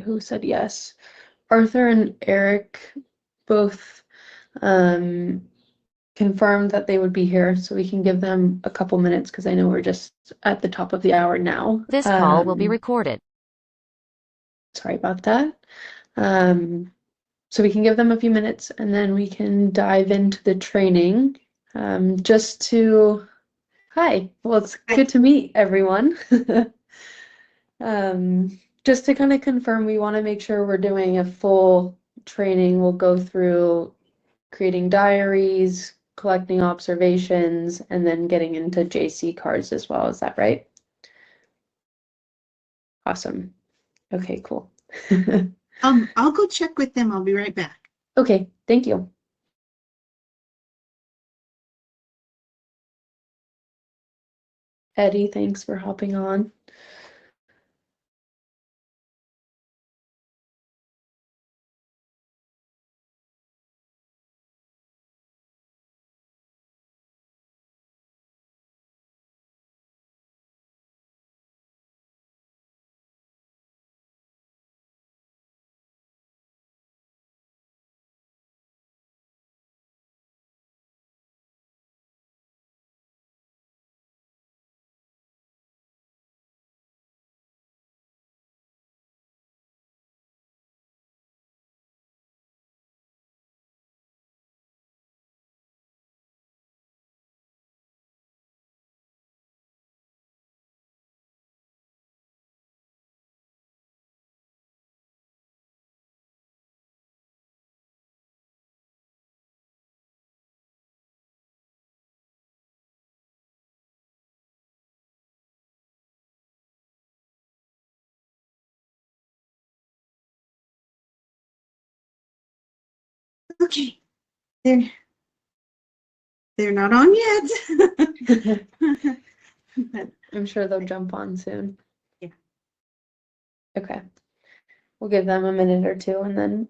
who said yes? Arthur and Eric both confirmed that they would be here, so we can give them a couple minutes because I know we're just at the top of the hour now. This call will be recorded. Sorry about that. So we can give them a few minutes and then we can dive into the training. Just to, hi, well, it's good to meet everyone. Just to kind of confirm, we want to make sure we're doing a full training. We'll go through creating diaries, collecting observations, and then getting into JC cards as well. Is that right? Awesome. Okay, cool. I'll go check with them. I'll be right back. Okay, thank you. Eddie, thanks for hopping on. Okay, they're not on yet. I'm sure they'll jump on soon. Yeah. Okay. We'll give them a minute or two and then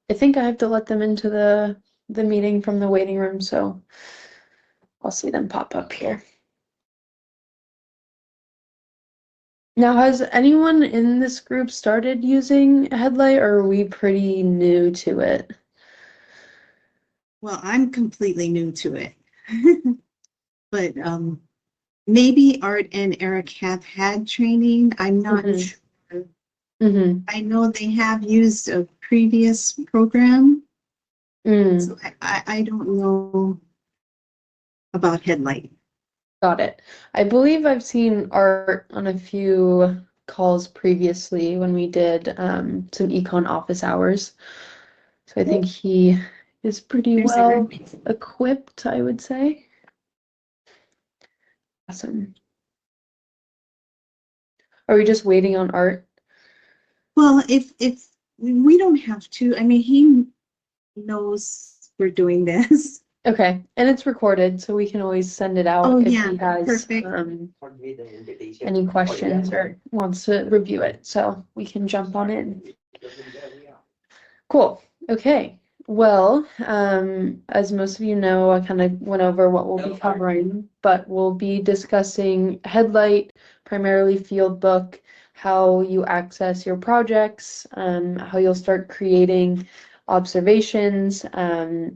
I think I have to let them into the meeting from the waiting room, so I'll see them pop up here. Now, has anyone in this group started using HeadLight, or are we pretty new to it? Well, I'm completely new to it. But maybe Art and Eric have had training. I'm not sure. I know they have used a previous program. So I don't know about HeadLight. Got it. I believe I've seen Art on a few calls previously when we did some econ office hours. So I think he is pretty well equipped, I would say. Awesome. Are we just waiting on Art? Well, if we don't have to, I mean, he knows we're doing this. Okay, and it's recorded, so we can always send it out if he has any questions or wants to review it. So we can jump on in. Cool. Okay. Well, as most of you know, I kind of went over what we'll be covering, but we'll be discussing HeadLight, primarily field book, how you access your projects, how you'll start creating observations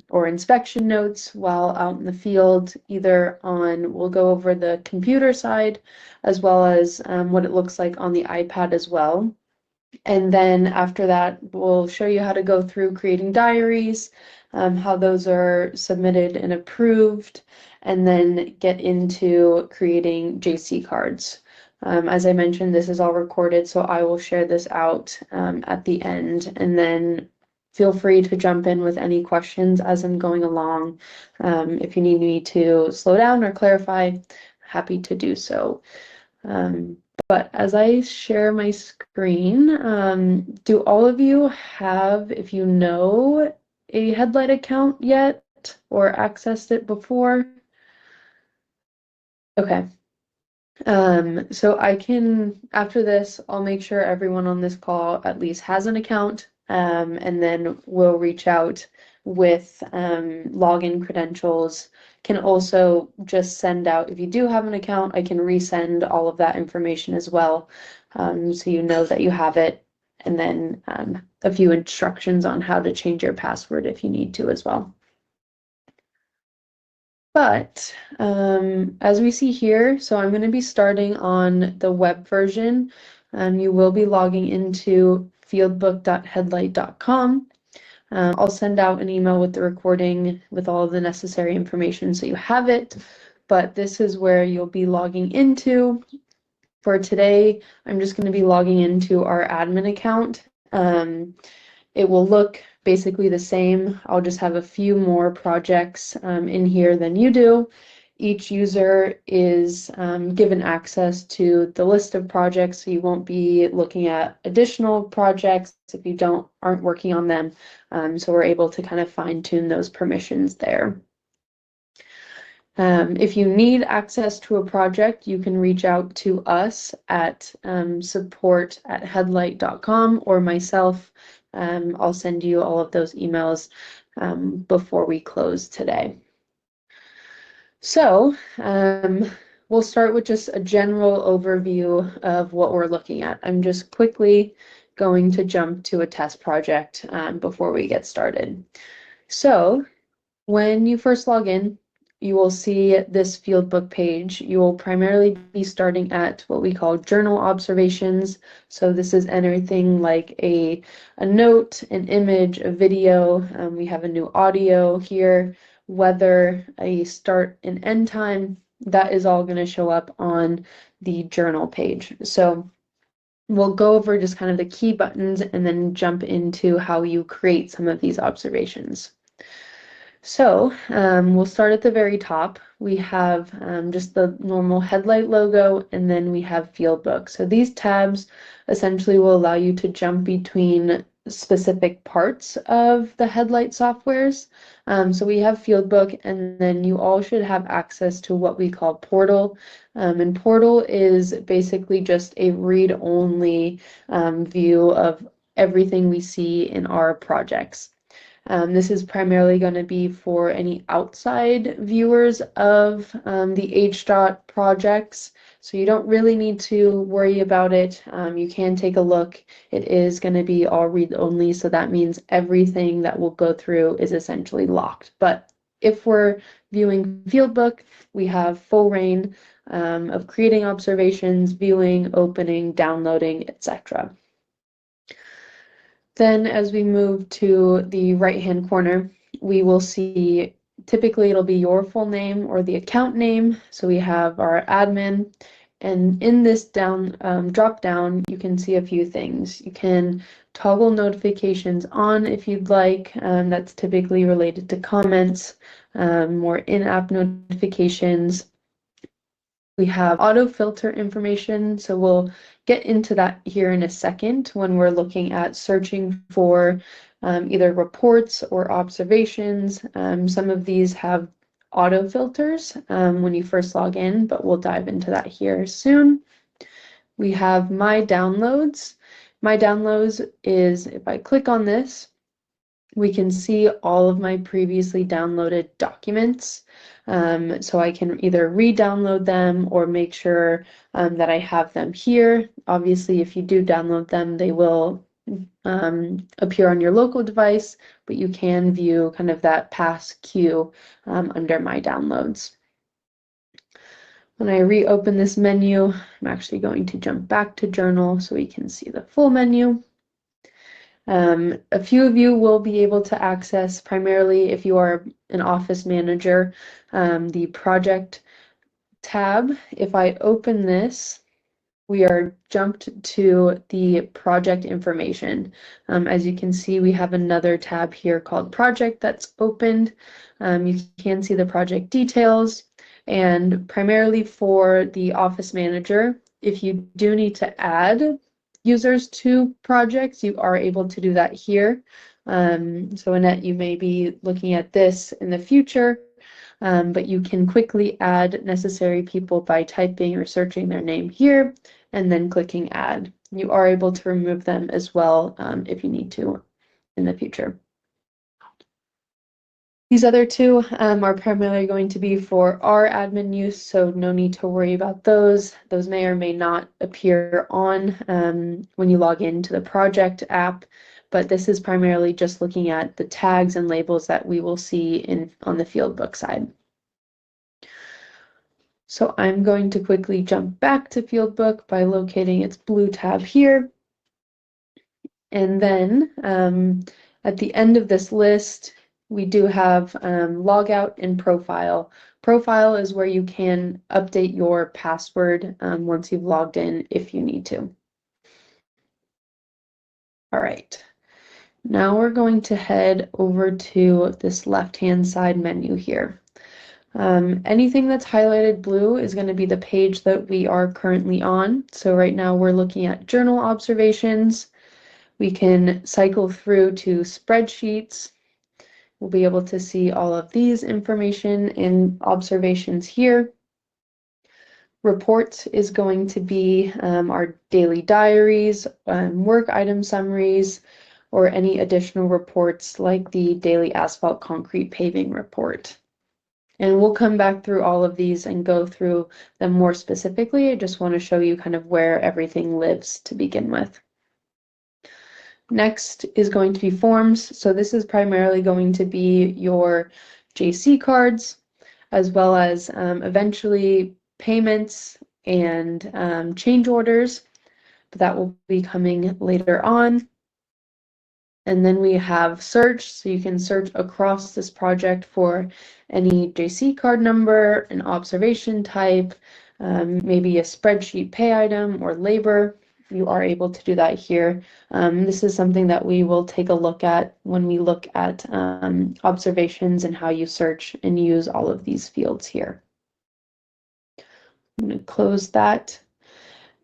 or inspection notes while out in the field, either on, we'll go over the computer side as well as what it looks like on the iPad as well. And then after that, we'll show you how to go through creating diaries, how those are submitted and approved, and then get into creating JC cards. As I mentioned, this is all recorded, so I will share this out at the end, and then feel free to jump in with any questions as I'm going along. If you need me to slow down or clarify, happy to do so. But as I share my screen, do all of you have, if you know, a HeadLight account yet or accessed it before? Okay. So I can, after this, I'll make sure everyone on this call at least has an account, and then we'll reach out with login credentials. Can also just send out, if you do have an account, I can resend all of that information as well, so you know that you have it. and then a few instructions on how to change your password if you need to as well. But as we see here, so I'm going to be starting on the web version. You will be logging into fieldbook.headlight.com. I'll send out an email with the recording with all of the necessary information so you have it. But this is where you'll be logging into. For today, I'm just going to be logging into our admin account. It will look basically the same. I'll just have a few more projects in here than you do. Each user is given access to the list of projects, so you won't be looking at additional projects if you aren't working on them. So we're able to kind of fine-tune those permissions there. If you need access to a project, you can reach out to us at support@headlight.com or myself. I'll send you all of those emails before we close today. So we'll start with just a general overview of what we're looking at. I'm just quickly going to jump to a test project before we get started. So when you first log in, you will see this fieldbook page. You will primarily be starting at what we call journal observations. So this is anything like a note, an image, a video. We have a new audio here, weather, a start and end time. That is all going to show up on the journal page. So we'll go over just kind of the key buttons and then jump into how you create some of these observations. So we'll start at the very top. We have just the normal HeadLight logo, and then we have Fieldbook. So these tabs essentially will allow you to jump between specific parts of the HeadLight softwares. So we have Fieldbook, and then you all should have access to what we call Portal. And Portal is basically just a read-only view of everything we see in our projects. This is primarily going to be for any outside viewers of the HDOT projects, so you don't really need to worry about it. You can take a look. It is going to be all read-only, so that means everything that will go through is essentially locked. But if we're viewing Fieldbook, we have full reign of creating observations, viewing, opening, downloading, etc. Then as we move to the right-hand corner, we will see typically it'll be your full name or the account name. So we have our admin, and in this drop down, you can see a few things. You can toggle notifications on if you'd like. That's typically related to comments, more in-app notifications. We have auto filter information, so we'll get into that here in a second when we're looking at searching for either reports or observations. Some of these have auto filters when you first log in, but we'll dive into that here soon. We have My Downloads. My Downloads is, if I click on this, we can see all of my previously downloaded documents. So I can either re-download them or make sure that I have them here. Obviously, if you do download them, they will appear on your local device, but you can view kind of that past queue under My Downloads. When I reopen this menu, I'm actually going to jump back to Journal so we can see the full menu. A few of you will be able to access, primarily if you are an office manager, the project tab. If I open this, we are jumped to the project information. As you can see, we have another tab here called project that's opened. You can see the project details, and primarily for the office manager, if you do need to add users to projects, you are able to do that here. So Annette, you may be looking at this in the future, but you can quickly add necessary people by typing or searching their name here and then clicking add. You are able to remove them as well if you need to in the future. These other two are primarily going to be for our admin use, so no need to worry about those. Those may or may not appear on when you log into the project app, but this is primarily just looking at the tags and labels that we will see on the fieldbook side. So I'm going to quickly jump back to fieldbook by locating its blue tab here. And then at the end of this list, we do have logout and profile. Profile is where you can update your password once you've logged in if you need to. All right. Now we're going to head over to this left-hand side menu here. Anything that's highlighted blue is going to be the page that we are currently on. So right now we're looking at journal observations. We can cycle through to spreadsheets. We'll be able to see all of these information and observations here. Reports is going to be our daily diaries, work item summaries, or any additional reports like the daily asphalt concrete paving report. And we'll come back through all of these and go through them more specifically. I just want to show you kind of where everything lives to begin with. Next is going to be forms. So this is primarily going to be your JC cards, as well as eventually payments and change orders, but that will be coming later on. And then we have search, so you can search across this project for any JC card number, an observation type, maybe a spreadsheet pay item or labor. You are able to do that here. This is something that we will take a look at when we look at observations and how you search and use all of these fields here. I'm going to close that.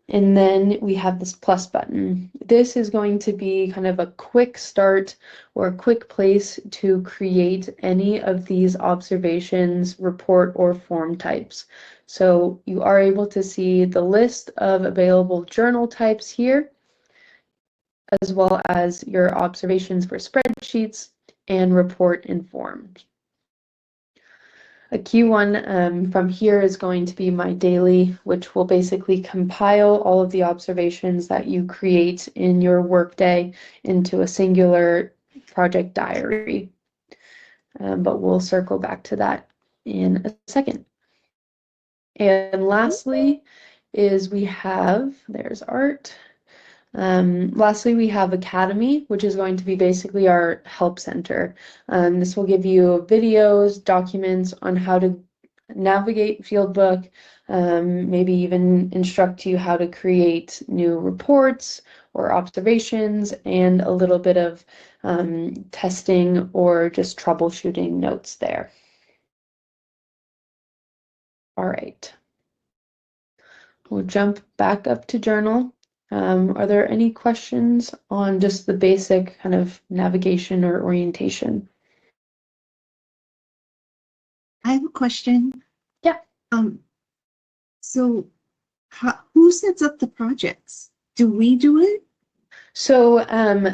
And then we have this plus button. This is going to be kind of a quick start or a quick place to create any of these observations, report, or form types. So you are able to see the list of available journal types here, as well as your observations for spreadsheets and report and forms. A key one from here is going to be MyDaily, which will basically compile all of the observations that you create in your workday into a singular project diary. But we'll circle back to that in a second. And lastly is we have, there's art. Lastly, we have Academy, which is going to be basically our help center. This will give you videos, documents on how to navigate Fieldbook, maybe even instruct you how to create new reports or observations, and a little bit of testing or just troubleshooting notes there. All right. We'll jump back up to Journal. Are there any questions on just the basic kind of navigation or orientation? I have a question. Yeah. So who sets up the projects? Do we do it? So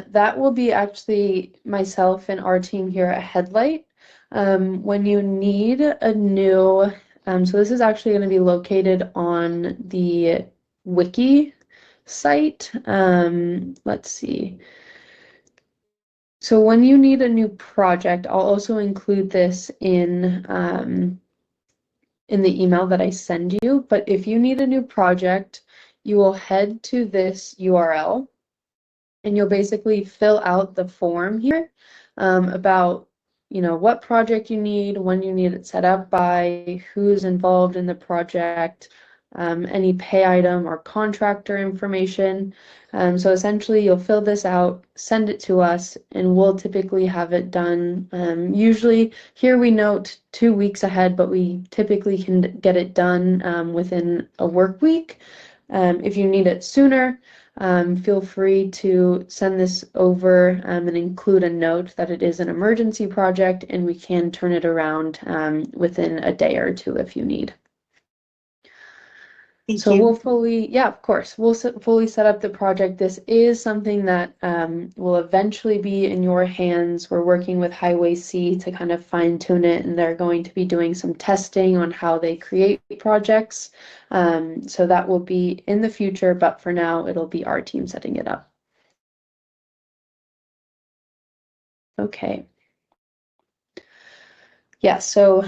that will be actually myself and our team here at HeadLight. When you need a new, so this is actually going to be located on the wiki site. Let's see. So when you need a new project, I'll also include this in the email that I send you. But if you need a new project, you will head to this URL and you'll basically fill out the form here about what project you need, when you need it set up by, who's involved in the project, any pay item or contractor information. So essentially you'll fill this out, send it to us, and we'll typically have it done. Usually here we note 2 weeks ahead, but we typically can get it done within a work week. If you need it sooner, feel free to send this over and include a note that it is an emergency project and we can turn it around within a day or two if you need. Thank So you. we'll fully, yeah, of course, we'll fully set up the project. This is something that will eventually be in your hands. We're working with Highway C to kind of fine tune it, and they're going to be doing some testing on how they create projects. So that will be in the future, but for now, it'll be our team setting it up. Okay. Yeah, so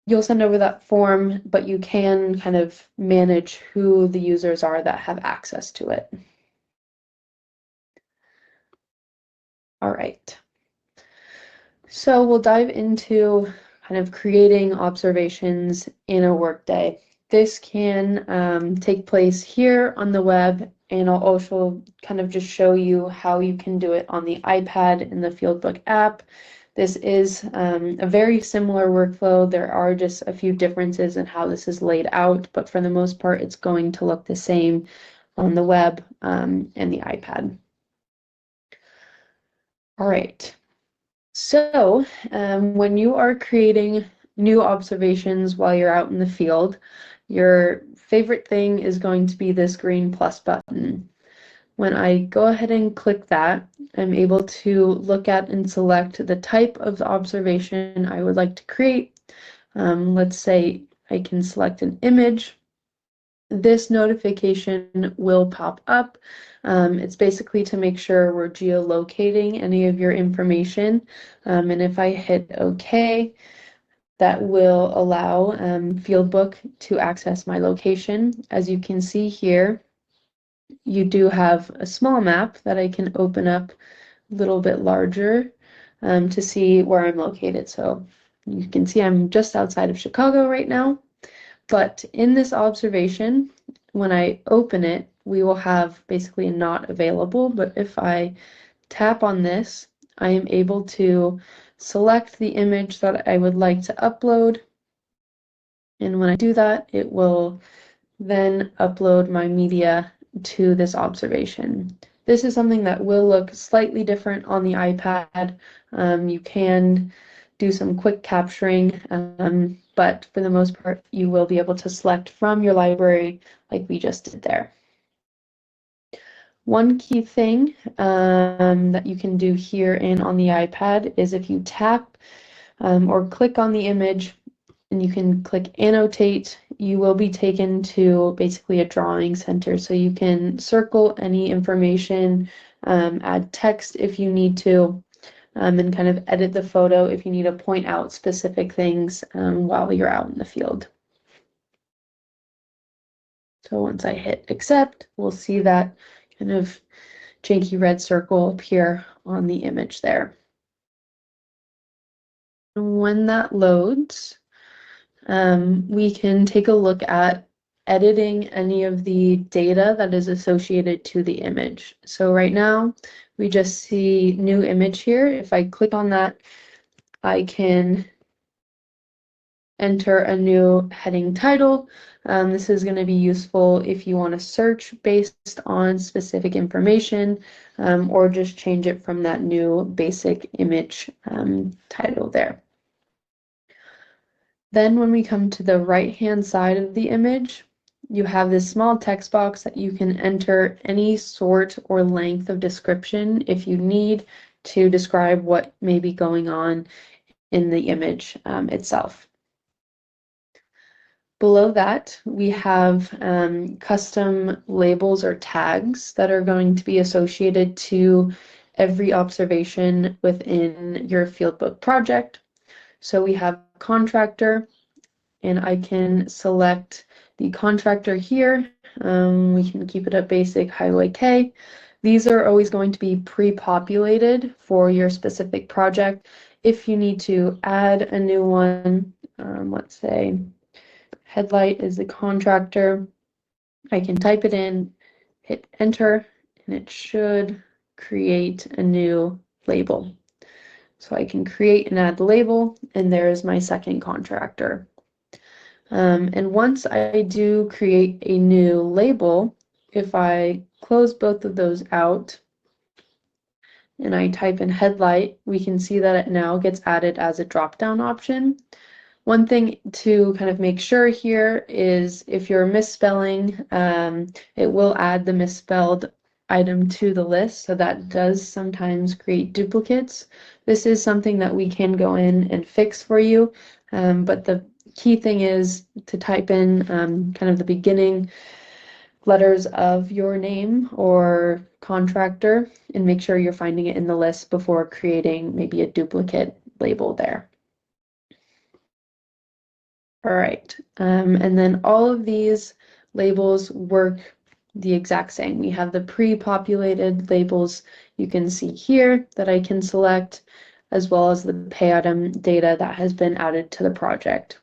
you'll send over that form, but you can kind of manage who the users are that have access to it. All right. So we'll dive into kind of creating observations in a workday. This can take place here on the web, and I'll also kind of just show you how you can do it on the iPad in the Fieldbook app. This is a very similar workflow. There are just a few differences in how this is laid out, but for the most part, it's going to look the same on the web and the iPad. All right. So, when you are creating new observations while you're out in the field, your favorite thing is going to be this green plus button. When I go ahead and click that, I'm able to look at and select the type of observation I would like to create. Let's say I can select an image. This notification will pop up. It's basically to make sure we're geolocating any of your information. And if I hit OK, that will allow Fieldbook to access my location. As you can see here, you do have a small map that I can open up a little bit larger to see where I'm located. So you can see I'm just outside of Chicago right now. But in this observation, when I open it, we will have basically not available. But if I tap on this, I am able to select the image that I would like to upload. And when I do that, it will then upload my media to this observation. This is something that will look slightly different on the iPad. You can do some quick capturing, but for the most part, you will be able to select from your library like we just did there. One key thing that you can do here and on the iPad is if you tap or click on the image, and you can click annotate, you will be taken to basically a drawing center. So you can circle any information, add text if you need to, and kind of edit the photo if you need to point out specific things while you're out in the field. So once I hit accept, we'll see that kind of janky red circle appear on the image there. When that loads, we can take a look at editing any of the data that is associated to the image. So right now, we just see new image here. If I click on that, I can enter a new heading title. This is going to be useful if you want to search based on specific information or just change it from that new basic image title there. Then when we come to the right-hand side of the image, you have this small text box that you can enter any sort or length of description if you need to describe what may be going on in the image itself. Below that, we have custom labels or tags that are going to be associated to every observation within your Fieldbook project. So we have contractor, and I can select the contractor here. We can keep it at basic Highway K. These are always going to be pre-populated for your specific project. If you need to add a new one, let's say HeadLight is the contractor, I can type it in, hit enter, and it should create a new label. So I can create and add the label, and there's my second contractor. And once I do create a new label, if I close both of those out and I type in HeadLight, we can see that it now gets added as a drop-down option. One thing to kind of make sure here is if you're misspelling, it will add the misspelled item to the list, so that does sometimes create duplicates. This is something that we can go in and fix for you, but the key thing is to type in kind of the beginning letters of your name or contractor and make sure you're finding it in the list before creating maybe a duplicate label there. All right, and then all of these labels work the exact same. We have the pre-populated labels you can see here that I can select, as well as the pay item data that has been added to the project.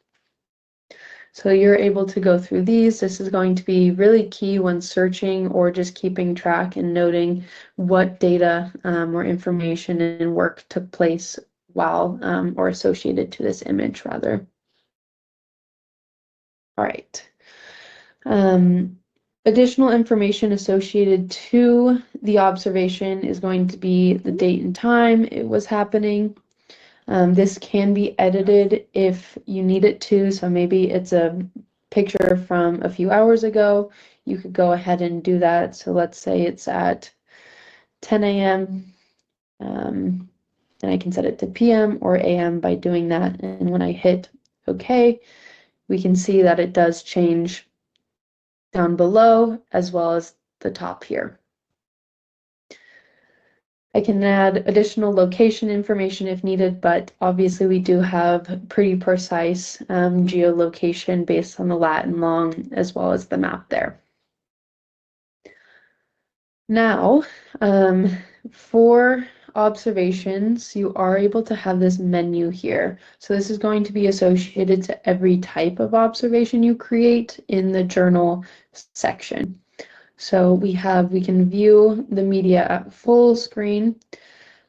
So you're able to go through these. This is going to be really key when searching or just keeping track and noting what data or information and work took place while or associated to this image rather. All right. Additional information associated to the observation is going to be the date and time it was happening. This can be edited if you need it to, so maybe it's a picture from a few hours ago. You could go ahead and do that. So let's say it's at 10 a.m. And I can set it to p.m. or a.m. by doing that. And when I hit OK, we can see that it does change down below as well as the top here. I can add additional location information if needed, but obviously we do have pretty precise geolocation based on the lat and long as well as the map there. Now, for observations, you are able to have this menu here. So this is going to be associated to every type of observation you create in the journal section. So we can view the media at full screen.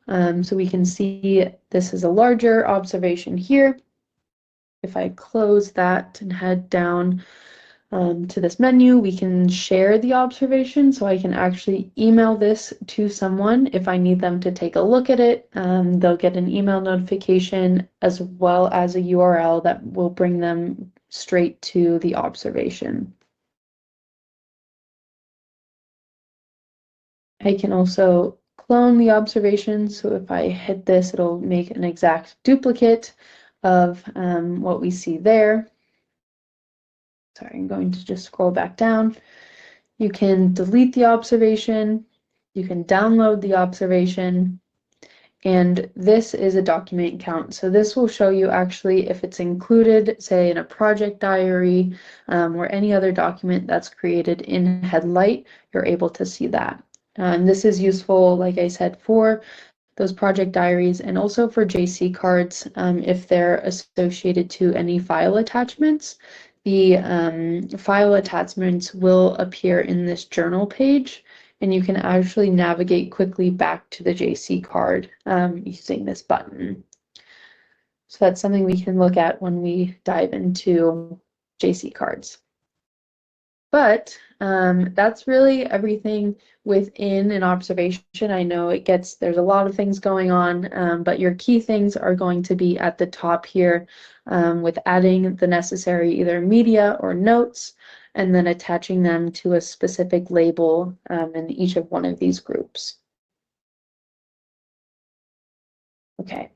So we can see this is a larger observation here. If I close that and head down to this menu, we can share the observation. So I can actually email this to someone if I need them to take a look at it. They'll get an email notification as well as a URL that will bring them straight to the observation. I can also clone the observation. So if I hit this, it'll make an exact duplicate of what we see there. Sorry, I'm going to just scroll back down. You can delete the observation. You can download the observation. And this is a document count. So this will show you actually if it's included, say in a project diary or any other document that's created in HeadLight, you're able to see that. This is useful, like I said, for those project diaries and also for JC cards if they're associated to any file attachments. The file attachments will appear in this journal page, and you can actually navigate quickly back to the JC card using this button. So that's something we can look at when we dive into JC cards. But that's really everything within an observation. I know there's a lot of things going on, but your key things are going to be at the top here with adding the necessary either media or notes, and then attaching them to a specific label in each of one of these groups. Okay.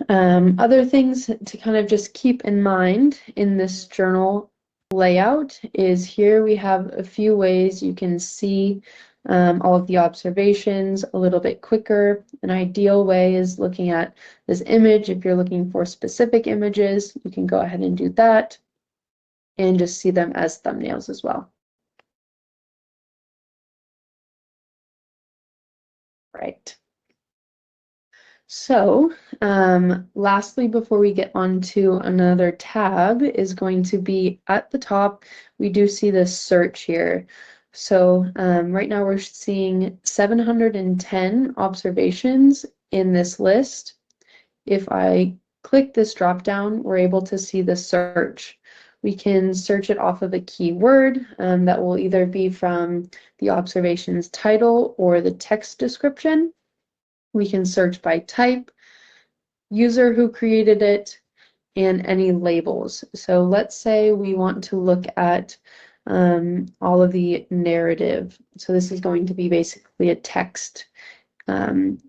Other things to kind of just keep in mind in this journal layout is here we have a few ways you can see all of the observations a little bit quicker. An ideal way is looking at this image. If you're looking for specific images, you can go ahead and do that and just see them as thumbnails as well. Right. So lastly, before we get on to another tab, is going to be at the top, we do see this search here. So right now we're seeing 710 observations in this list. If I click this drop down, we're able to see the search. We can search it off of a keyword that will either be from the observation's title or the text description. We can search by type. user who created it, and any labels. So let's say we want to look at all of the narrative. So this is going to be basically a text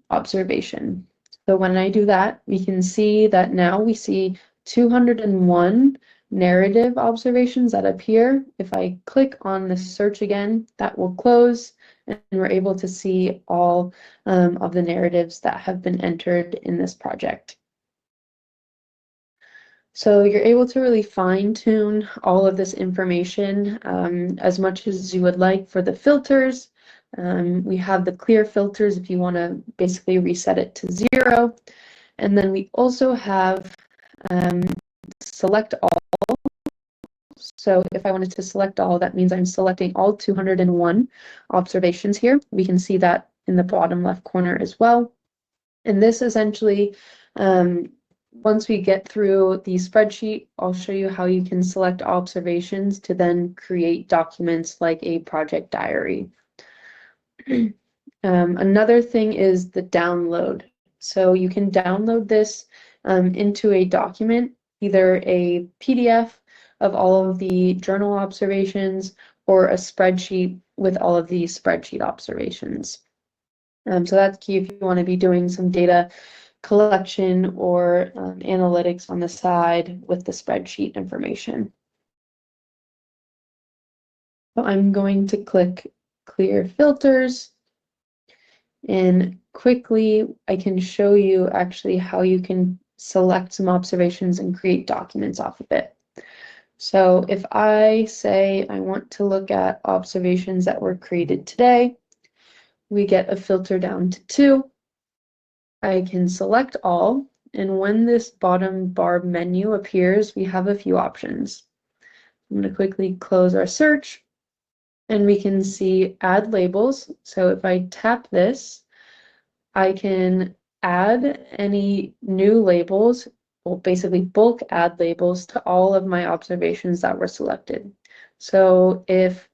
observation. So when I do that, we can see that now we see 201 narrative observations that appear. If I click on the search again, that will close, and we're able to see all of the narratives that have been entered in this project. So you're able to really fine-tune all of this information as much as you would like for the filters. We have the clear filters if you want to basically reset it to 0. And then we also have select all. So if I wanted to select all, that means I'm selecting all 201 observations here. We can see that in the bottom left corner as well. And this essentially, once we get through the spreadsheet, I'll show you how you can select observations to then create documents like a project diary. Another thing is the download. So you can download this into a document, either a PDF of all of the journal observations or a spreadsheet with all of the spreadsheet observations. So that's key if you want to be doing some data collection or analytics on the side with the spreadsheet information. So I'm going to click Clear Filters, and quickly I can show you actually how you can select some observations and create documents off of it. So if I say I want to look at observations that were created today, we get a filter down to 2. I can select all, and when this bottom bar menu appears, we have a few options. I'm going to quickly close our search, and we can see add labels. So if I tap this, I can add any new labels, well, basically bulk add labels to all of my observations that were selected. So if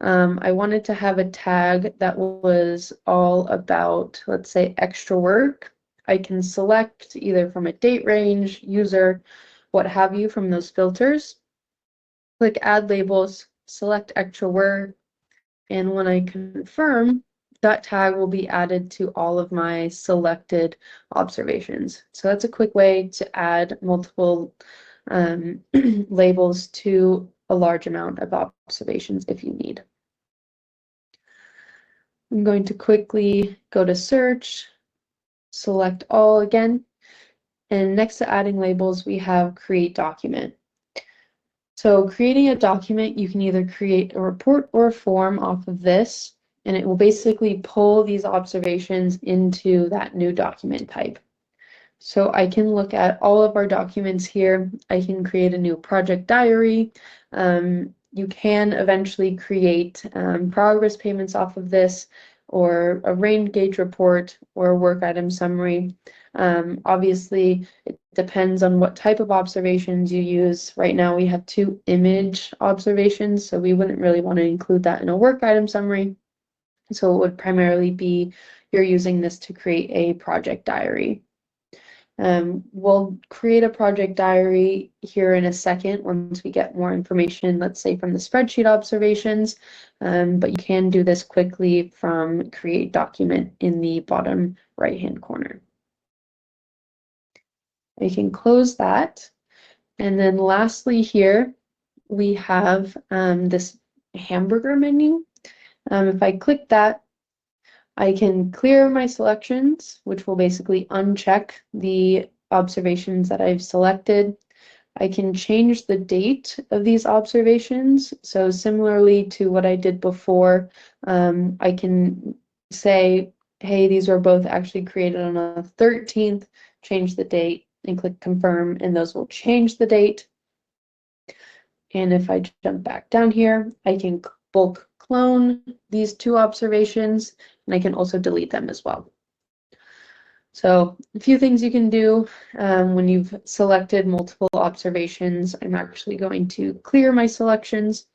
I wanted to have a tag that was all about, let's say, extra work, I can select either from a date range, user, what have you from those filters, click add labels, select extra work, and when I confirm, that tag will be added to all of my selected observations. So that's a quick way to add multiple labels to a large amount of observations if you need. I'm going to quickly go to search, select all again, and next to adding labels, we have create document. So creating a document, you can either create a report or a form off of this, and it will basically pull these observations into that new document type. So I can look at all of our documents here. I can create a new project diary. You can eventually create progress payments off of this, or a rain gauge report, or a work item summary. Obviously, it depends on what type of observations you use. Right now we have 2 image observations, so we wouldn't really want to include that in a work item summary. So it would primarily be you're using this to create a project diary. We'll create a project diary here in a second once we get more information, let's say from the spreadsheet observations, but you can do this quickly from create document in the bottom right-hand corner. I can close that. And then lastly here, we have this hamburger menu. If I click that, I can clear my selections, which will basically uncheck the observations that I've selected. I can change the date of these observations. So similarly to what I did before, I can say, hey, these were both actually created on the 13th, change the date and click confirm, and those will change the date. And if I jump back down here, I can bulk clone these 2 observations, and I can also delete them as well. So a few things you can do when you've selected multiple observations. I'm actually going to clear my selections,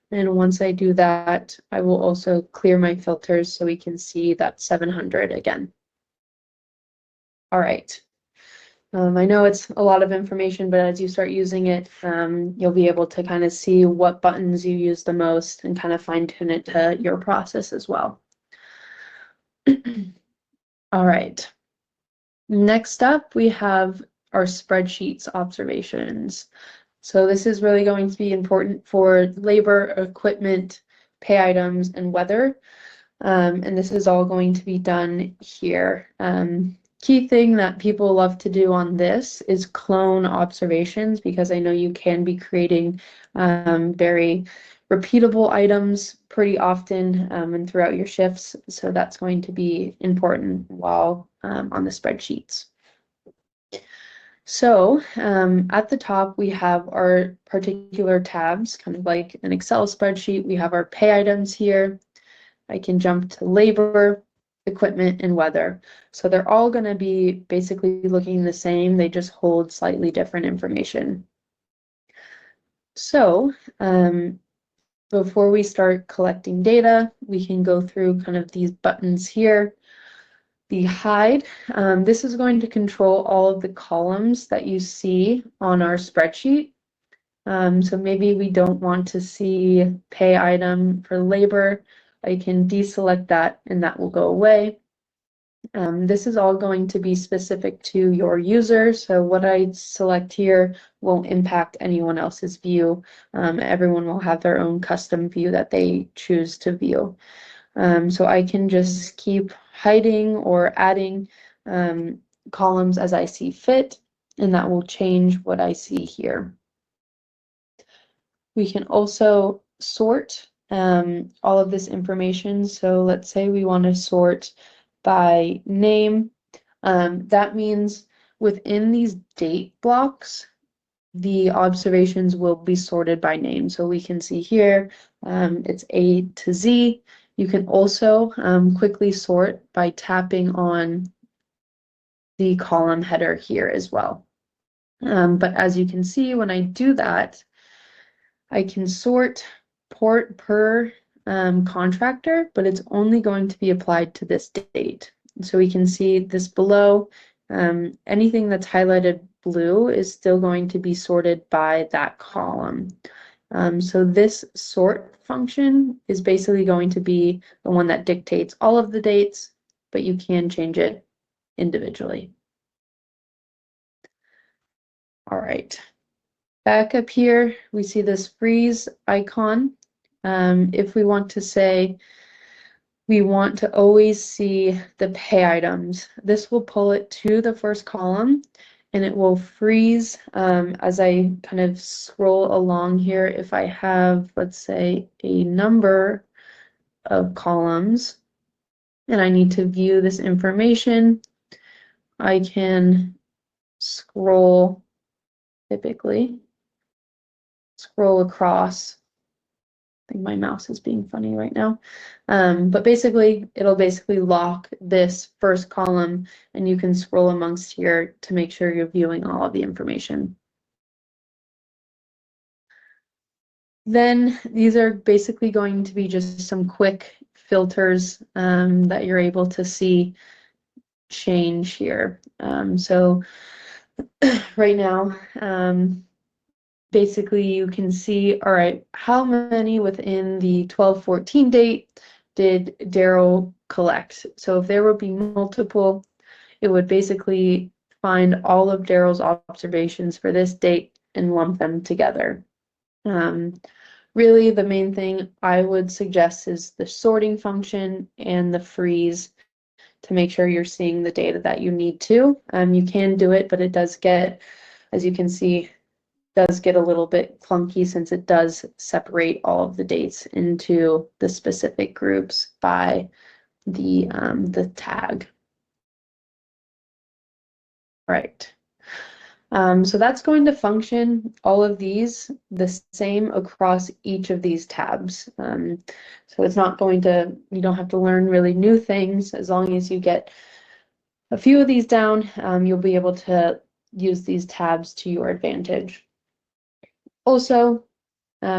and once I do that, I will also clear my filters so we can see that 700 again. All right. I know it's a lot of information, but as you start using it, you'll be able to kind of see what buttons you use the most and kind of fine tune it to your process as well. All right. Next up, we have our spreadsheets observations. So this is really going to be important for labor, equipment, pay items, and weather. And this is all going to be done here. Key thing that people love to do on this is clone observations, because I know you can be creating very repeatable items pretty often and throughout your shifts. So that's going to be important while on the spreadsheets. So at the top, we have our particular tabs, kind of like an Excel spreadsheet. We have our pay items here. I can jump to labor, equipment, and weather. So they're all going to be basically looking the same. They just hold slightly different information. So before we start collecting data, we can go through kind of these buttons here. The hide, this is going to control all of the columns that you see on our spreadsheet. So maybe we don't want to see pay item for labor. I can deselect that and that will go away. This is all going to be specific to your user. So what I select here won't impact anyone else's view. Everyone will have their own custom view that they choose to view. So I can just keep hiding or adding columns as I see fit, and that will change what I see here. We can also sort all of this information. So let's say we want to sort by name. That means within these date blocks, the observations will be sorted by name. So we can see here, it's A to Z. You can also quickly sort by tapping on the column header here as well. But as you can see, when I do that, I can sort port per contractor, but it's only going to be applied to this date. So we can see this below. Anything that's highlighted blue is still going to be sorted by that column. So this sort function is basically going to be the one that dictates all of the dates, but you can change it individually. All right. Back up here, we see this freeze icon. If we want to say we want to always see the pay items, this will pull it to the first column and it will freeze as I kind of scroll along here. If I have, let's say, a number of columns and I need to view this information, I can scroll, typically scroll across. I think my mouse is being funny right now. But basically, it'll basically lock this first column and you can scroll amongst here to make sure you're viewing all of the information. Then these are basically going to be just some quick filters that you're able to see change here. So right now, basically you can see, all right, how many within the 12/14 date did Daryl collect? So if there would be multiple, it would basically find all of Daryl's observations for this date and lump them together. Really, the main thing I would suggest is the sorting function and the freeze to make sure you're seeing the data that you need to. You can do it, but it does get, as you can see, does get a little bit clunky since it does separate all of the dates into the specific groups by the tag. Right. So that's going to function all of these the same across each of these tabs. So it's not going to, you don't have to learn really new things. As long as you get a few of these down, you'll be able to use these tabs to your advantage. Also,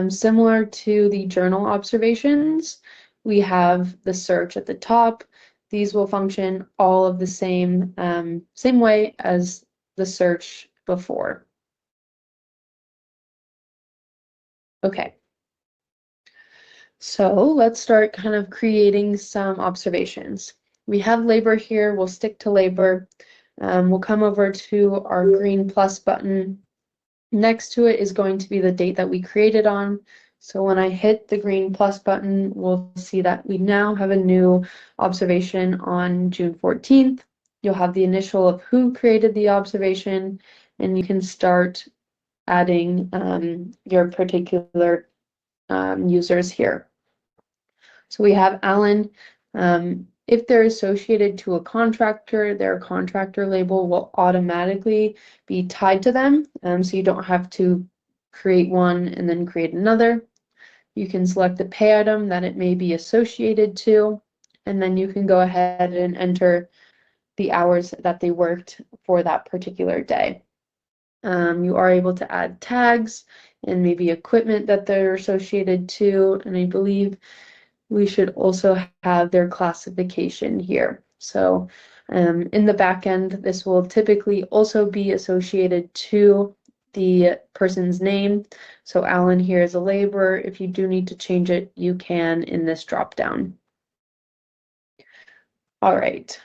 similar to the journal observations, we have the search at the top. These will function all of the same way as the search before. Okay. So let's start kind of creating some observations. We have labor here. We'll stick to labor. We'll come over to our green plus button. Next to it is going to be the date that we created on. So when I hit the green plus button, we'll see that we now have a new observation on June 14th. You'll have the initial of who created the observation, and you can start adding your particular users here. So we have Alan. If they're associated to a contractor, their contractor label will automatically be tied to them. So you don't have to create one and then create another. You can select the pay item that it may be associated to, and then you can go ahead and enter the hours that they worked for that particular day. You are able to add tags and maybe equipment that they're associated to, and I believe we should also have their classification here. So in the back end, this will typically also be associated to the person's name. So Alan here is a laborer. If you do need to change it, you can in this drop down. All right.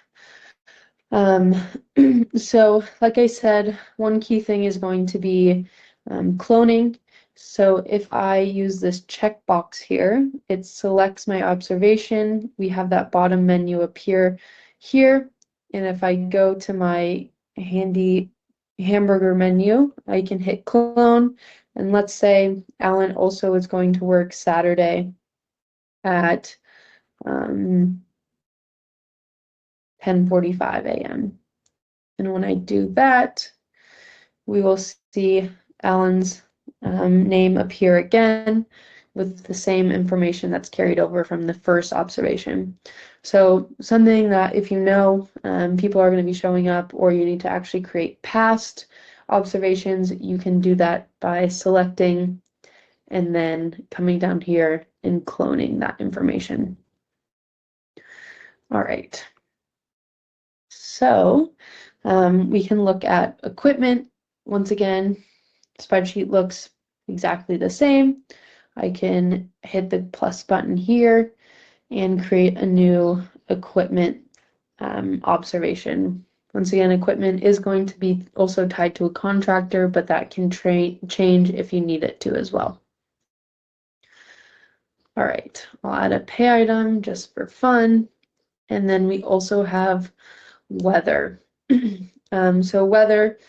So like I said, one key thing is going to be cloning. So if I use this checkbox here, it selects my observation. We have that bottom menu appear here. And if I go to my handy hamburger menu, I can hit clone. And let's say Alan also is going to work Saturday at 10:45 a.m. And when I do that, we will see Alan's name appear again with the same information that's carried over from the first observation. So something that if you know people are going to be showing up or you need to actually create past observations, you can do that by selecting and then coming down here and cloning that information. All right. So we can look at equipment. Once again, spreadsheet looks exactly the same. I can hit the plus button here and create a new equipment observation. Once again, equipment is going to be also tied to a contractor, but that can change if you need it to as well. All right, I'll add a pay item just for fun. And then we also have weather. So weather,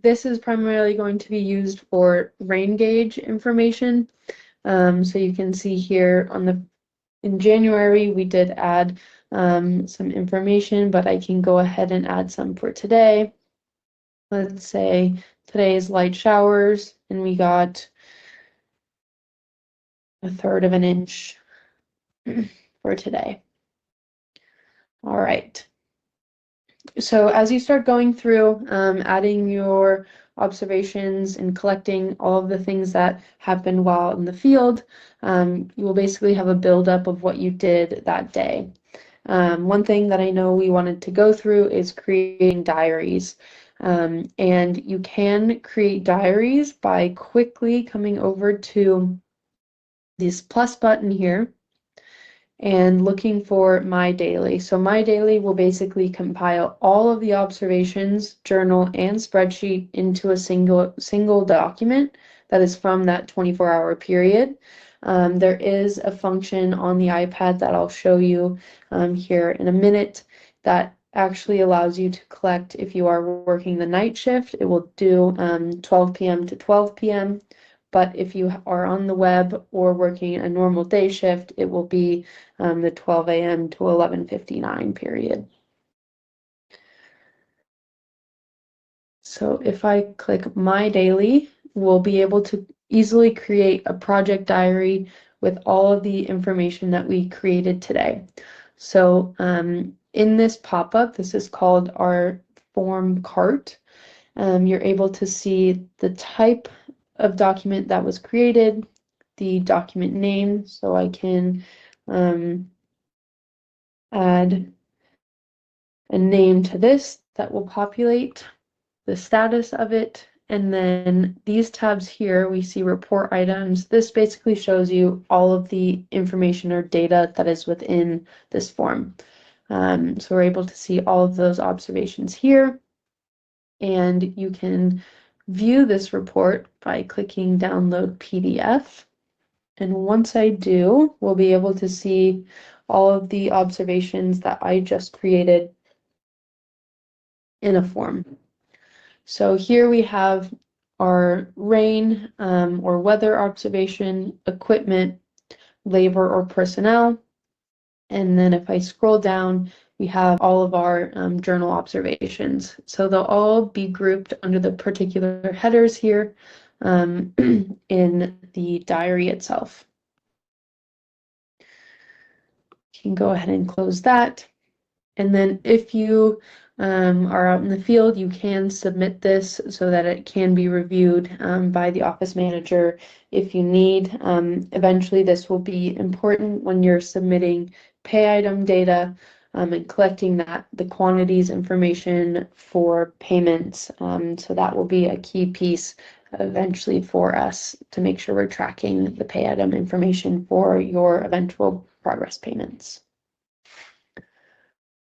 this is primarily going to be used for rain gauge information. So you can see here in January, we did add some information, but I can go ahead and add some for today. Let's say today is light showers, and we got 1/3 of an inch for today. All right. So as you start going through, adding your observations and collecting all of the things that happened while in the field, you will basically have a buildup of what you did that day. One thing that I know we wanted to go through is creating diaries. And you can create diaries by quickly coming over to this plus button here and looking for MyDaily. So MyDaily will basically compile all of the observations, journal, and spreadsheet into a single document that is from that 24-hour period. There is a function on the iPad that I'll show you here in a minute that actually allows you to collect if you are working the night shift. It will do 12 p.m. to 12 p.m. But if you are on the web or working a normal day shift, it will be the 12 a.m. to 11:59 period. So if I click MyDaily, we'll be able to easily create a project diary with all of the information that we created today. So in this pop-up, this is called our form cart. You're able to see the type of document that was created, the document name, so I can add a name to this that will populate. the status of it, and then these tabs here, we see report items. This basically shows you all of the information or data that is within this form. So we're able to see all of those observations here, and you can view this report by clicking download PDF. And once I do, we'll be able to see all of the observations that I just created in a form. So here we have our rain or weather observation, equipment, labor or personnel. And then if I scroll down, we have all of our journal observations. So they'll all be grouped under the particular headers here in the diary itself. You can go ahead and close that. And then if you are out in the field, you can submit this so that it can be reviewed by the office manager if you need. Eventually, this will be important when you're submitting pay item data and collecting the quantities information for payments. So that will be a key piece eventually for us to make sure we're tracking the pay item information for your eventual progress payments.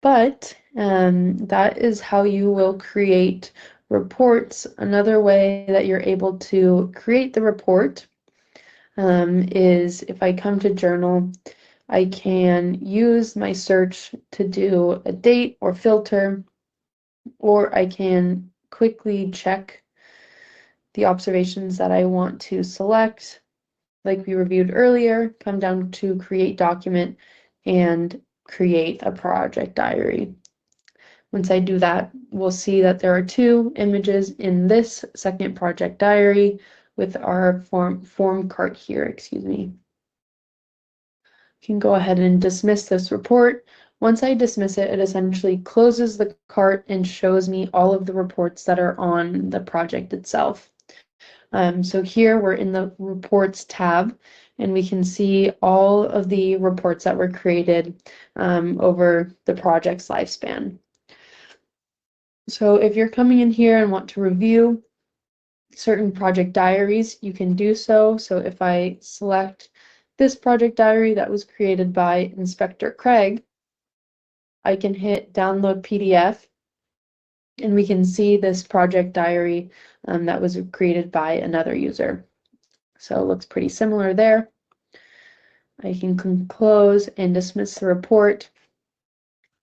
But that is how you will create reports. Another way that you're able to create the report is if I come to journal, I can use my search to do a date or filter, or I can quickly check the observations that I want to select. Like we reviewed earlier, come down to create document and create a project diary. Once I do that, we'll see that there are two images in this second project diary with our form cart here, excuse me. You can go ahead and dismiss this report. Once I dismiss it, it essentially closes the cart and shows me all of the reports that are on the project itself. So here we're in the reports tab, and we can see all of the reports that were created over the project's lifespan. So if you're coming in here and want to review certain project diaries, you can do so. So if I select this project diary that was created by Inspector Craig, I can hit download PDF, and we can see this project diary that was created by another user. So it looks pretty similar there. I can close and dismiss the report.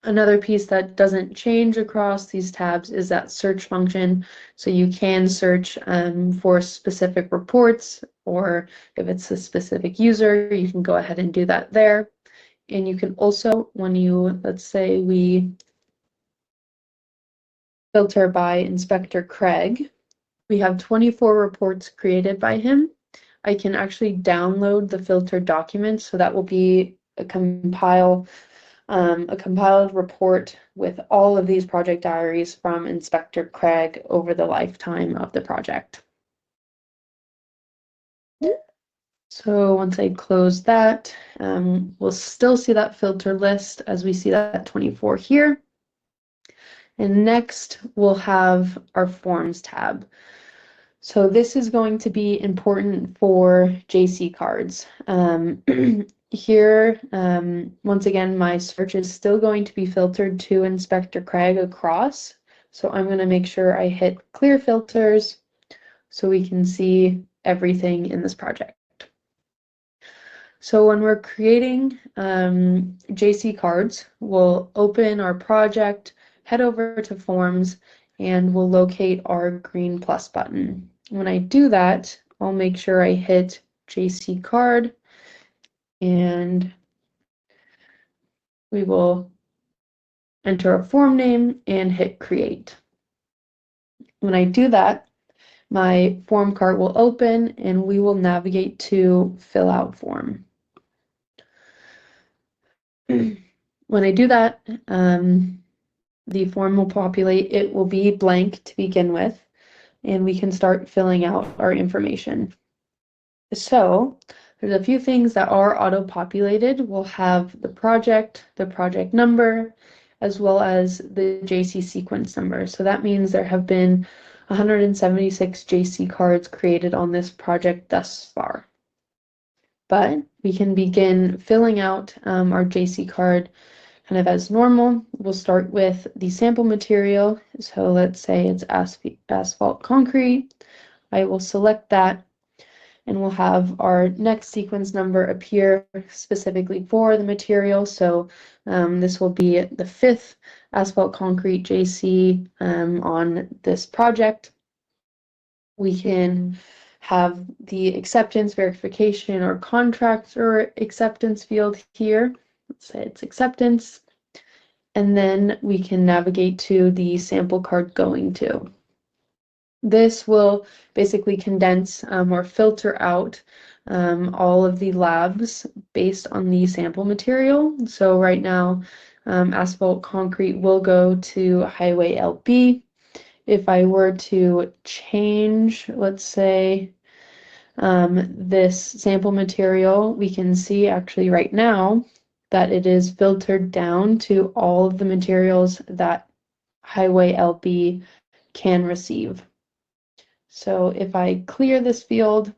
Another piece that doesn't change across these tabs is that search function. So you can search for specific reports, or if it's a specific user, you can go ahead and do that there. And you can also, when you, let's say we filter by Inspector Craig, we have 24 reports created by him. I can actually download the filtered documents, so that will be a compiled report with all of these project diaries from Inspector Craig over the lifetime of the project. So once I close that, we'll still see that filter list as we see that 24 here. And next we'll have our Forms tab. So this is going to be important for JC cards. Here, once again, my search is still going to be filtered to Inspector Craig across. So I'm going to make sure I hit clear filters so we can see everything in this project. So when we're creating JC cards, we'll open our project, head over to Forms, and we'll locate our green plus button. When I do that, I'll make sure I hit JC card, and we will enter a form name and hit create. When I do that, my form cart will open and we will navigate to fill out form. When I do that, the form will populate. It will be blank to begin with, and we can start filling out our information. So there's a few things that are auto-populated. We'll have the project number, as well as the JC sequence number. So that means there have been 176 JC cards created on this project thus far. But we can begin filling out our JC card kind of as normal. We'll start with the sample material. So let's say it's asphalt concrete. I will select that, and we'll have our next sequence number appear specifically for the material. So this will be the 5th asphalt concrete JC on this project. We can have the acceptance, verification, or contractor acceptance field here. Let's say it's acceptance. And then we can navigate to the sample card going to. This will basically condense or filter out all of the labs based on the sample material. So right now, asphalt concrete will go to highway LB. If I were to change, let's say, this sample material, we can see actually right now that it is filtered down to all of the materials that highway LB can receive. So if I clear this field,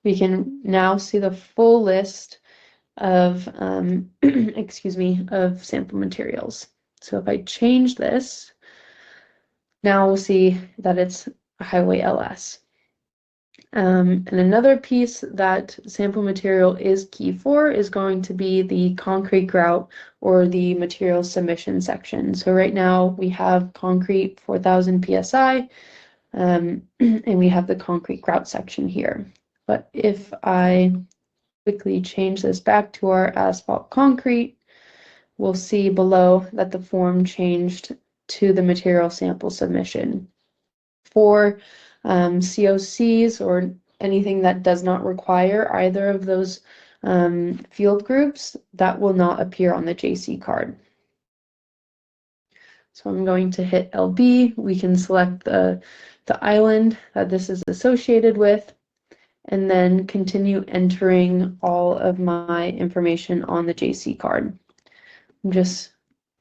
we can now see the full list of, excuse me, of sample materials. So if I change this, now we'll see that it's a highway LS. And another piece that sample material is key for is going to be the concrete grout or the material submission section. So right now we have concrete 4,000 PSI, and we have the concrete grout section here. But if I quickly change this back to our asphalt concrete, we'll see below that the form changed to the material sample submission. For COCs or anything that does not require either of those field groups, that will not appear on the JC card. So I'm going to hit LB. We can select the island that this is associated with, and then continue entering all of my information on the JC card. I'm just,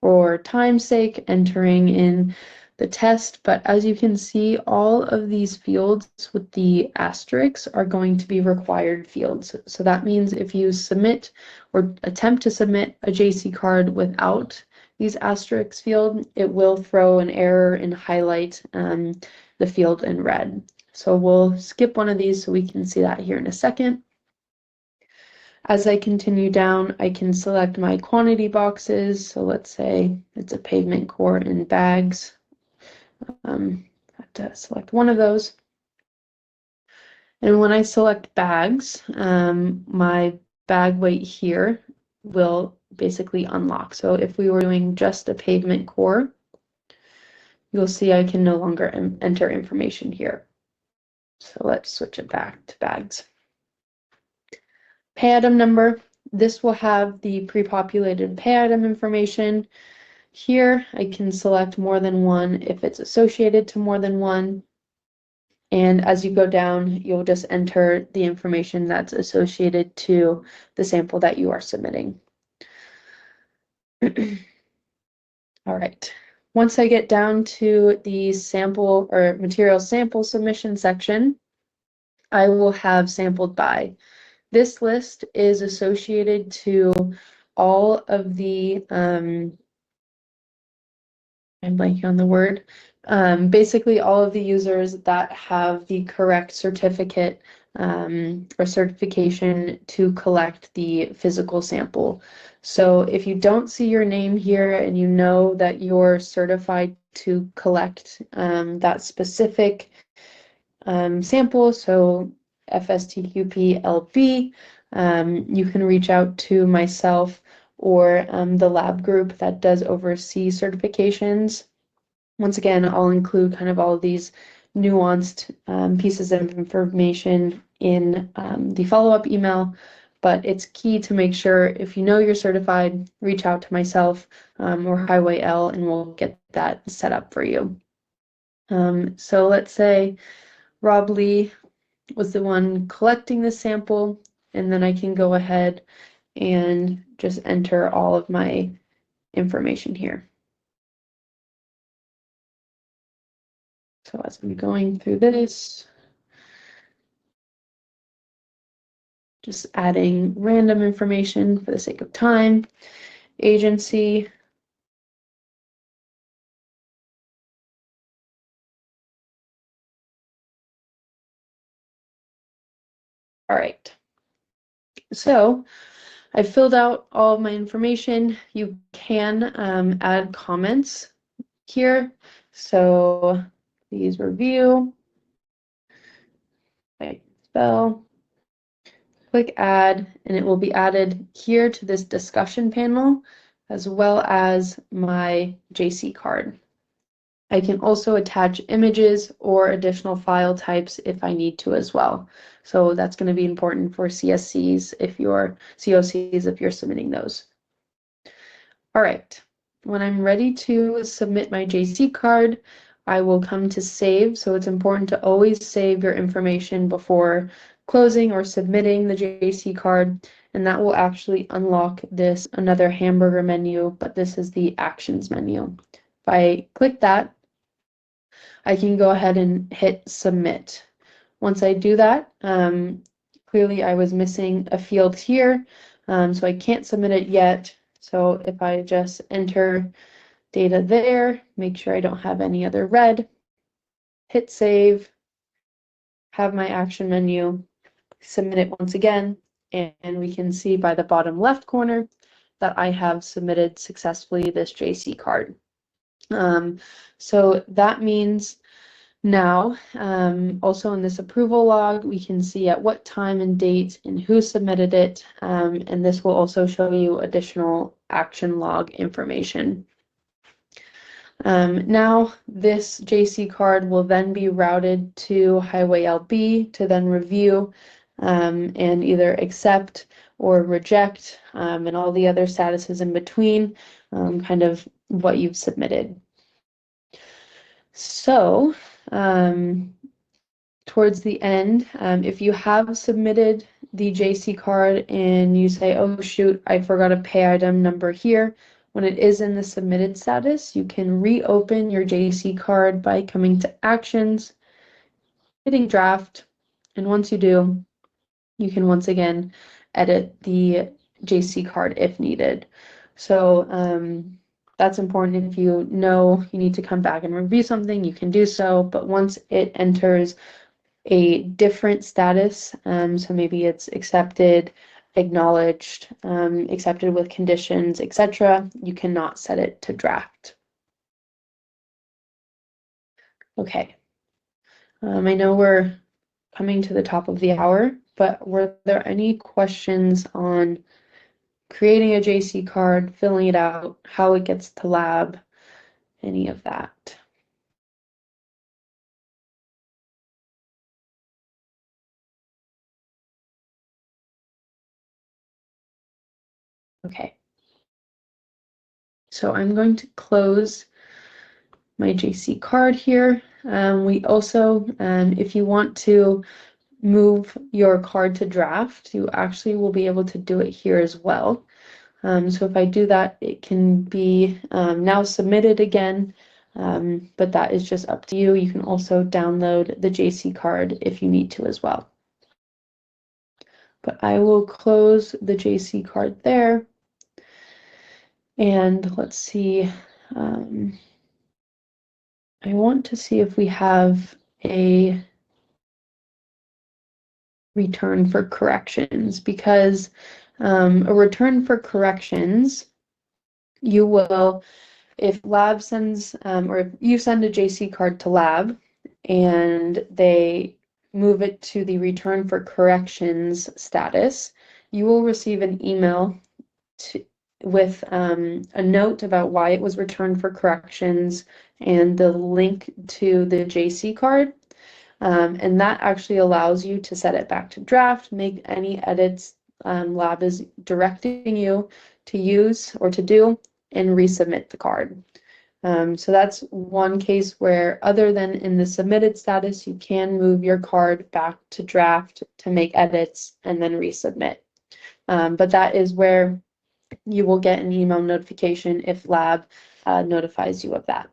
for time's sake, entering in the test, but as you can see, all of these fields with the asterisks are going to be required fields. So that means if you submit or attempt to submit a JC card without these asterisks field, it will throw an error and highlight the field in red. So we'll skip one of these so we can see that here in a second. As I continue down, I can select my quantity boxes. So let's say it's a pavement core in bags. I have to select one of those. And when I select bags, my bag weight here will basically unlock. So if we were doing just a pavement core, you'll see I can no longer enter information here. So let's switch it back to bags. Pay item number. This will have the pre-populated pay item information. Here, I can select more than one if it's associated to more than one. And as you go down, you'll just enter the information that's associated to the sample that you are submitting. All right. Once I get down to the sample or material sample submission section, I will have sampled by. This list is associated to all of the, I'm blanking on the word, basically all of the users that have the correct certificate or certification to collect the physical sample. So if you don't see your name here and you know that you're certified to collect that specific sample, so FSTQP LB, you can reach out to myself or the lab group that does oversee certifications. Once again, I'll include kind of all of these nuanced pieces of information in the follow-up email, but it's key to make sure if you know you're certified, reach out to myself or Highway L and we'll get that set up for you. So let's say Rob Lee was the one collecting the sample, and then I can go ahead and just enter all of my information here. So as I'm going through this, just adding random information for the sake of time, agency, all right. So I filled out all of my information. You can add comments here. So please review. I spell, click add, and it will be added here to this discussion panel, as well as my JC card. I can also attach images or additional file types if I need to as well. So that's going to be important for CSCs if you're COCs if you're submitting those. All right, when I'm ready to submit my JC card, I will come to save. So it's important to always save your information before closing or submitting the JC card, and that will actually unlock this another hamburger menu, but this is the actions menu. If I click that, I can go ahead and hit submit. Once I do that, clearly I was missing a field here, so I can't submit it yet. So if I just enter data there, make sure I don't have any other red, hit save, have my action menu, submit it once again, and we can see by the bottom left corner that I have submitted successfully this JC card. So that means now, also in this approval log, we can see at what time and date and who submitted it, and this will also show you additional action log information. Now, this JC card will then be routed to Highway LB to then review and either accept or reject, and all the other statuses in between, kind of what you've submitted. So, towards the end, if you have submitted the JC card and you say, oh shoot, I forgot a pay item number here, when it is in the submitted status, you can reopen your JC card by coming to actions, hitting draft, and once you do, you can once again edit the JC card if needed. So that's important. If you know you need to come back and review something, you can do so, but once it enters a different status, so maybe it's accepted, acknowledged, accepted with conditions, etc., you cannot set it to draft. Okay. I know we're coming to the top of the hour, but were there any questions on creating a JC card, filling it out, how it gets to lab, any of that? Okay. So I'm going to close my JC card here. We also, if you want to move your card to draft, you actually will be able to do it here as well. So if I do that, it can be now submitted again, but that is just up to you. You can also download the JC card if you need to as well. But I will close the JC card there. And let's see. I want to see if we have a return for corrections, because a return for corrections, you will, if lab sends, or if you send a JC card to lab and they move it to the return for corrections status, you will receive an email with a note about why it was returned for corrections and the link to the JC card. And that actually allows you to set it back to draft, make any edits lab is directing you to use or to do, and resubmit the card. So that's one case where, other than in the submitted status, you can move your card back to draft to make edits and then resubmit. But that is where you will get an email notification if lab notifies you of that.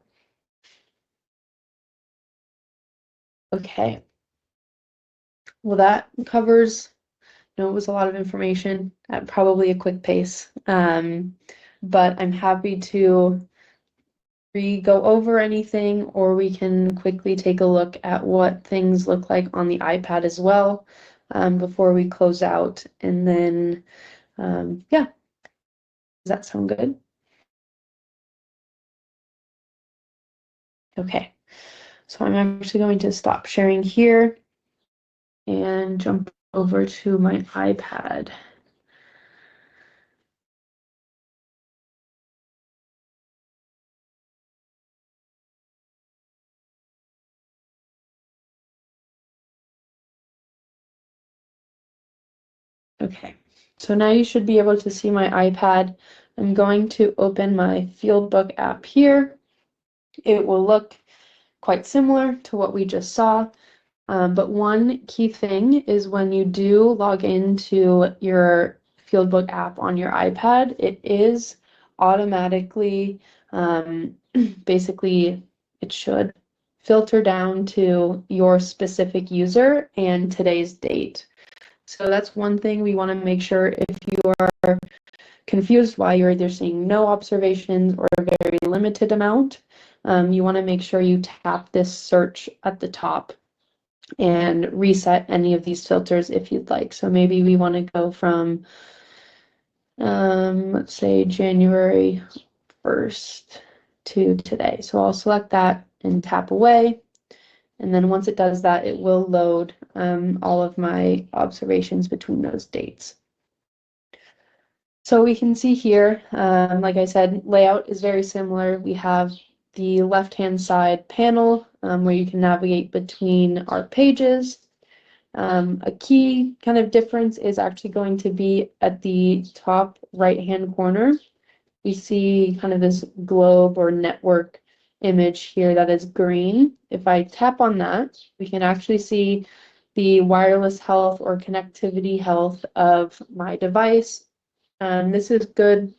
Okay. Well, that covers, it was a lot of information at probably a quick pace. But I'm happy to go over anything, or we can quickly take a look at what things look like on the iPad as well before we close out. And then, yeah, does that sound good? Okay, so I'm actually going to stop sharing here and jump over to my iPad. Okay, so now you should be able to see my iPad. I'm going to open my Fieldbook app here. It will look quite similar to what we just saw, but one key thing is when you do log into your Fieldbook app on your iPad, it is automatically, basically, it should filter down to your specific user and today's date. So that's one thing we want to make sure. If you are confused why you're either seeing no observations or a very limited amount, you want to make sure you tap this search at the top and reset any of these filters if you'd like. So maybe we want to go from, let's say January 1st to today. So I'll select that and tap away. And then once it does that, it will load all of my observations between those dates. So we can see here, like I said, layout is very similar. We have the left-hand side panel where you can navigate between our pages. A key kind of difference is actually going to be at the top right-hand corner. We see kind of this globe or network image here that is green. If I tap on that, we can actually see the wireless health or connectivity health of my device. This is good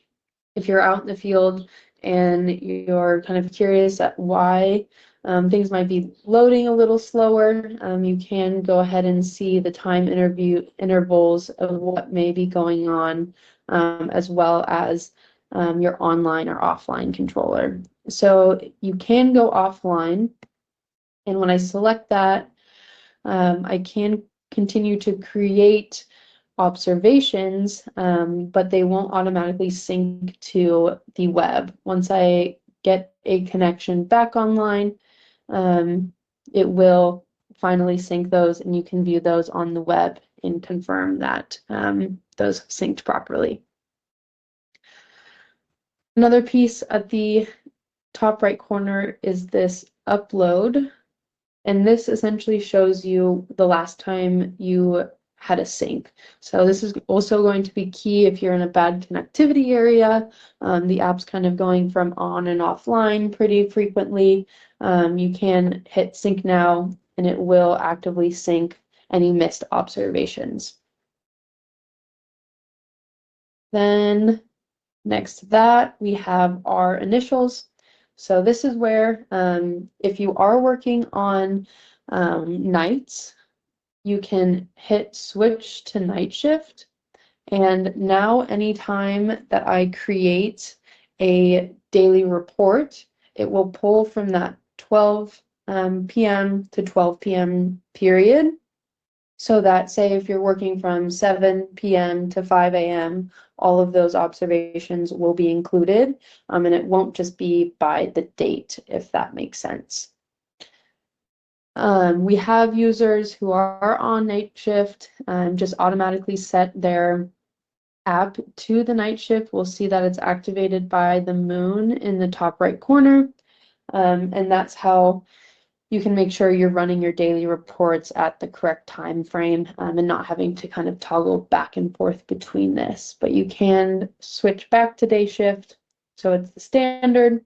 if you're out in the field and you're kind of curious at why things might be loading a little slower. You can go ahead and see the time intervals of what may be going on, as well as your online or offline controller. So you can go offline, and when I select that, I can continue to create observations, but they won't automatically sync to the web. Once I get a connection back online, it will finally sync those, and you can view those on the web and confirm that those synced properly. Another piece at the top right corner is this upload. And this essentially shows you the last time you had a sync. So this is also going to be key if you're in a bad connectivity area. The app's kind of going from on and offline pretty frequently. You can hit sync now and it will actively sync any missed observations. Then next to that, we have our initials. So this is where if you are working on nights, you can hit switch to night shift. And now anytime that I create a daily report, it will pull from that 12 p.m. to 12 p.m. period. So that, say, if you're working from 7 p.m. to 5 a.m., all of those observations will be included, and it won't just be by the date, if that makes sense. We have users who are on night shift just automatically set their app to the night shift. We'll see that it's activated by the moon in the top right corner, and that's how you can make sure you're running your daily reports at the correct time frame and not having to kind of toggle back and forth between this. But you can switch back to day shift, so it's the standard.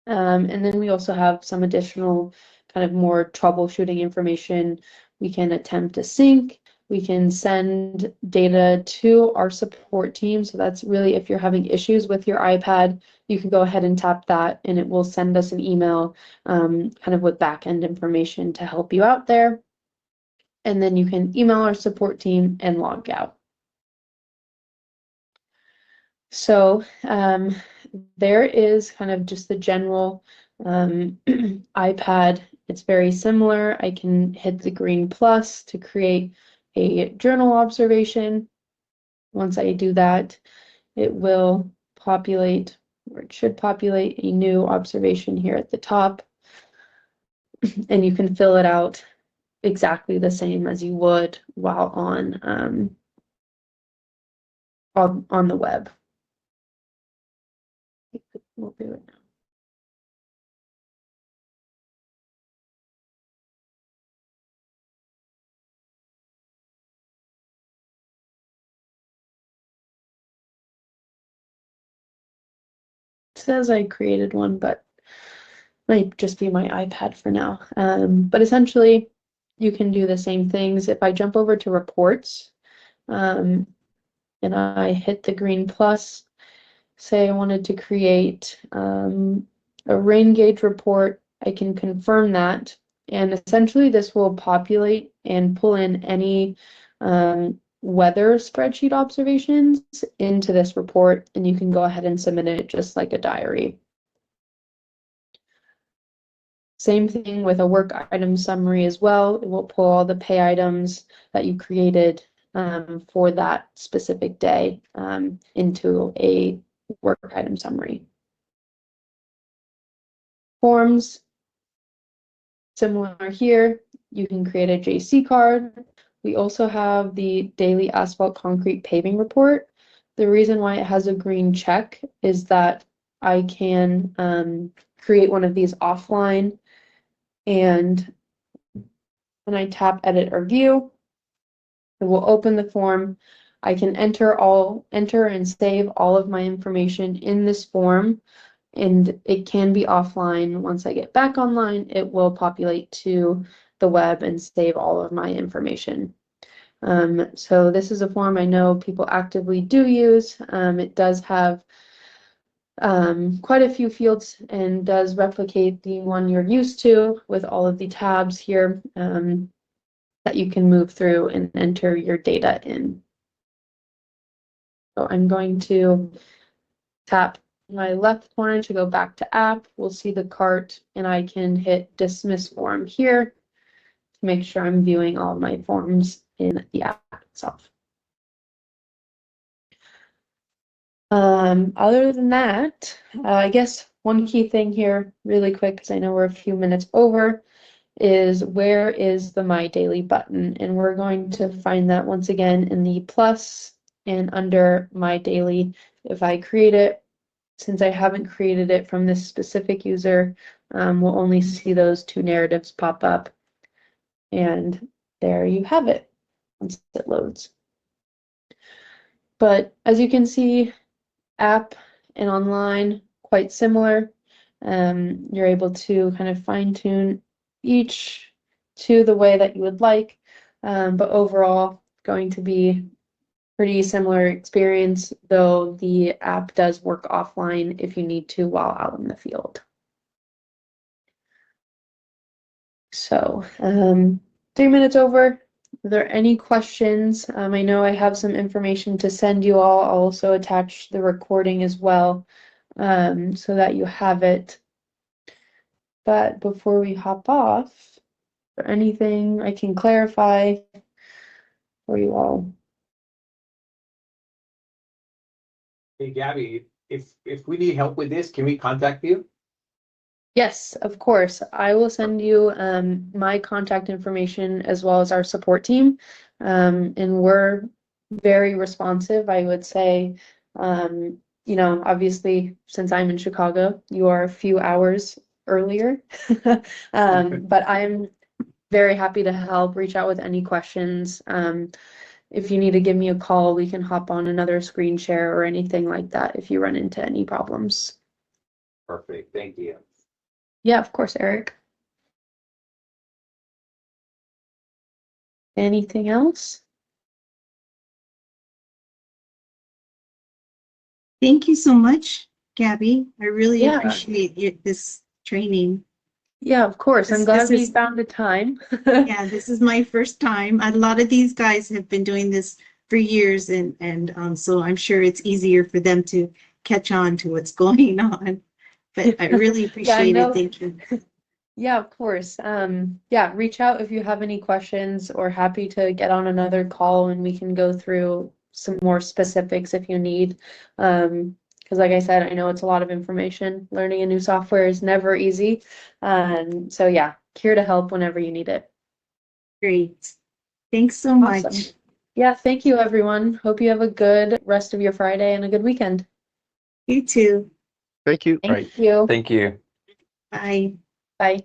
And then we also have some additional kind of more troubleshooting information. We can attempt to sync. We can send data to our support team. So that's really if you're having issues with your iPad, you can go ahead and tap that and it will send us an email kind of with back-end information to help you out there. And then you can email our support team and log out. So there is kind of just the general iPad. It's very similar. I can hit the green plus to create a journal observation. Once I do that, it will populate, or it should populate a new observation here at the top. And you can fill it out exactly the same as you would while on the web. We'll do it now. It says I created one, but might just be my iPad for now. But essentially, you can do the same things. If I jump over to reports and I hit the green plus, say I wanted to create a rain gauge report, I can confirm that. And essentially, this will populate and pull in any weather spreadsheet observations into this report, and you can go ahead and submit it just like a diary. Same thing with a work item summary as well. It will pull all the pay items that you created for that specific day into a work item summary. Forms, similar here. You can create a JC card. We also have the daily asphalt concrete paving report. The reason why it has a green check is that I can create one of these offline, and when I tap edit or view, it will open the form. I can enter and save all of my information in this form, and it can be offline. Once I get back online, it will populate to the web and save all of my information. So this is a form I know people actively do use. It does have quite a few fields and does replicate the one you're used to with all of the tabs here that you can move through and enter your data in. So I'm going to tap my left corner to go back to app. We'll see the cart and I can hit dismiss form here to make sure I'm viewing all my forms in the app itself. Other than that, I guess one key thing here really quick, because I know we're a few minutes over, is where is the MyDaily button? And we're going to find that once again in the plus and under MyDaily. If I create it, since I haven't created it from this specific user, we'll only see those two narratives pop up. And there you have it once it loads. But as you can see, app and online, quite similar. You're able to kind of fine tune each to the way that you would like, but overall going to be pretty similar experience, though the app does work offline if you need to while out in the field. So 3 minutes over. Are there any questions? I know I have some information to send you all. I'll also attach the recording as well so that you have it. But before we hop off, is there anything I can clarify for you all? Hey, Gabby, if we need help with this, can we contact you? Yes, of course. I will send you my contact information as well as our support team. And we're very responsive, I would say. You know, obviously, since I'm in Chicago, you are a few hours earlier. But I'm very happy to help, reach out with any questions. If you need to give me a call, we can hop on another screen share or anything like that if you run into any problems. Perfect, thank you. Yeah, of course, Eric. Anything else? Thank you so much, Gabby. I really Yeah. appreciate this training. Yeah, of course. I'm glad we found the time. Yeah, this is my first time. A lot of these guys have been doing this for years, and so I'm sure it's easier for them to catch on to what's going on. But I really appreciate it. Thank you. Yeah, of course. Yeah, reach out if you have any questions, or happy to get on another call and we can go through some more specifics if you need. Because like I said, I know it's a lot of information. Learning a new software is never easy. So yeah, here to help whenever you need it. Great. Thanks so Awesome. much. Yeah, thank you everyone. Hope you have a good rest of your Friday and a good weekend. You too. Thank you. Thank you. Thank you. Bye. Bye.